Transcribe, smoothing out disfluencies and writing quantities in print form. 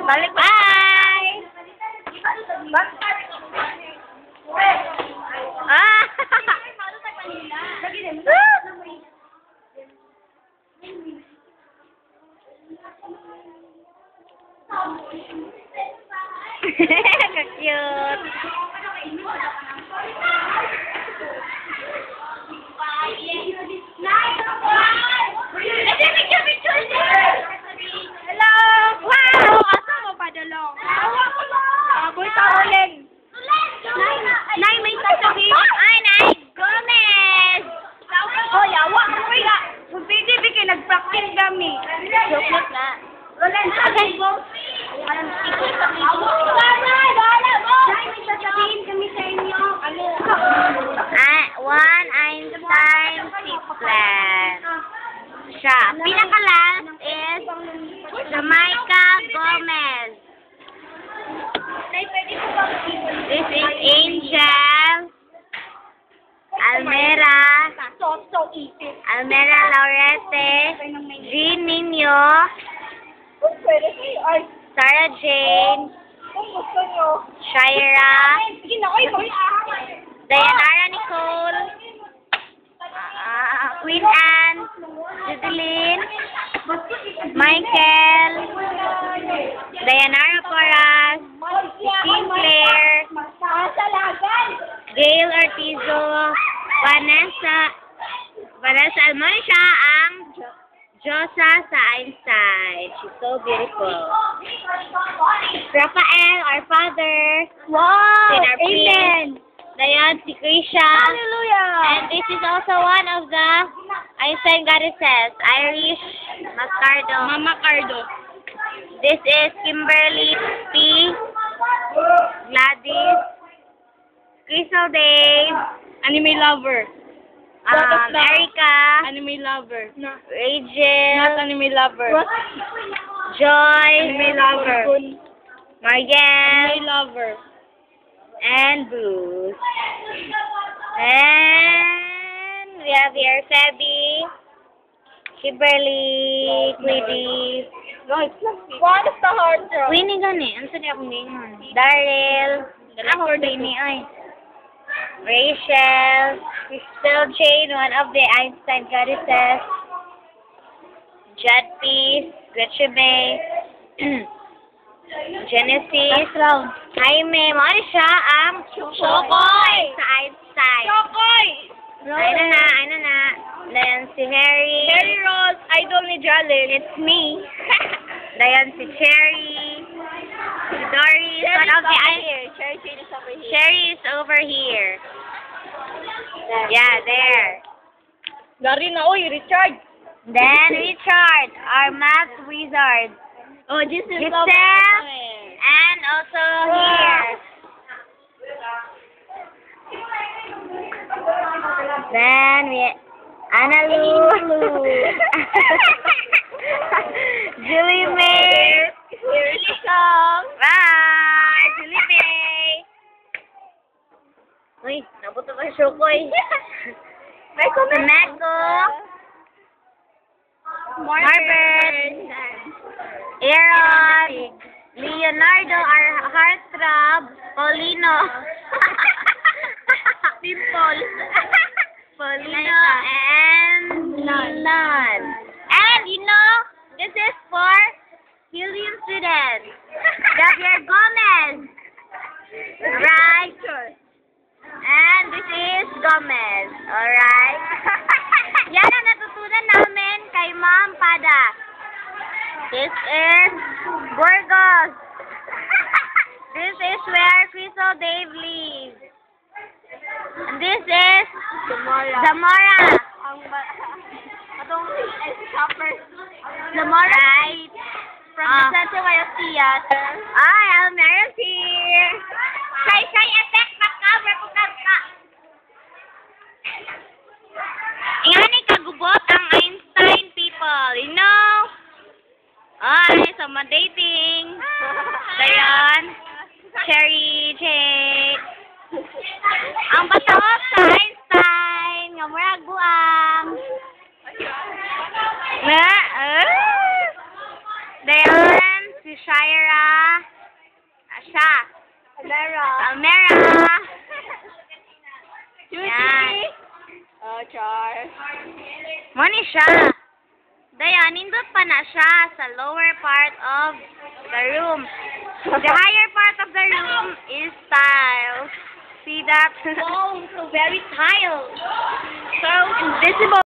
Balik. Bye! Ah! Ka-cute. Hello! Wow! Asa mo padalong? Boy, tawalin. Nay, may sasabihin. Ay, Nay! Gomez! Oh, yawa. Pwede kayo nag-practice kami. Joke na. Okay. One Einstein plan. Siya. Pinaka-last is Jamaica Gomez. This is Angel Almera Laurete, Jean Nino, Sarah Jane, Shaira, Dayanara Nicole, Queen Anne, Judeline, Michael, Dayanara Porras, Claire, Gail Ortizo, Vanessa Almona siya ang Josa sa Einstein. She's so beautiful. Rafael, our father. Wow! Our Amen! Dayan, si Krisha. Hallelujah! And this is also one of the Einstein goddesses, Irish Mascardo. Mama Cardo. This is Kimberly P. Gladys. Crystal Dave. Anime lover. Erica. Anime lover. Rachel. Not anime lover. Joy. Anime lover. Marielle. Anime lover. And Bruce. And we have here Febby, Kimberly, Queenie. No, it's not. What is the hard rock? Queenie gani. Ano saan akong gingon? Daryl. Ako Queenie ay. Rachel. Crystal Jane, one of the Einstein goddesses. Judd Peace. Gretchen May. Genesis. Jaime. Mga siya ang Chokoy! sa Einstein. Chokoy! Ay na na. Dayan si Harry. Harry Ross, idol ni Jalil. It's me. Dayan si Cherry. Si Doris. One of the Cherry is over here. Cherry is over here. Yeah, there. Dari na, oy, Richard. Then Richard, our math wizard. Oh, this is Giselle. And also here. Then we Anna Lou. Julie May. Really song. Bye, Julie May. Uy, nabuto pa siya ko eh. Meko. Marbert. Aaron. Leonardo, our heartthrob. Paulino. Simple. Paulino and Nan. And you know, this is for Helium students. Javier Gomez. Right? And this is Gomez. Alright? Yan ang natutunan namin kay Ma'am Pada. This is Burgos. This is where Crystal Dave lives. And this is Zamora. Zamora. Right. From the Santa Maria Theater. Ay, Almera's here. Shy effect makabre ko ka. Ingani kagubot ang Einstein people, you know? Ay, sama dating. Dayan. Cherry Jane. Ang patawag sa Einstein. Nga murag buang. Dayan. Si Shaira. Asha. Almera. Almera. Judy. Yan. Char. Mo ni siya. Daya, nindot pa na siya sa lower part of the room. The higher part of the room is tiles. See that? Oh, so very tiled. So invisible.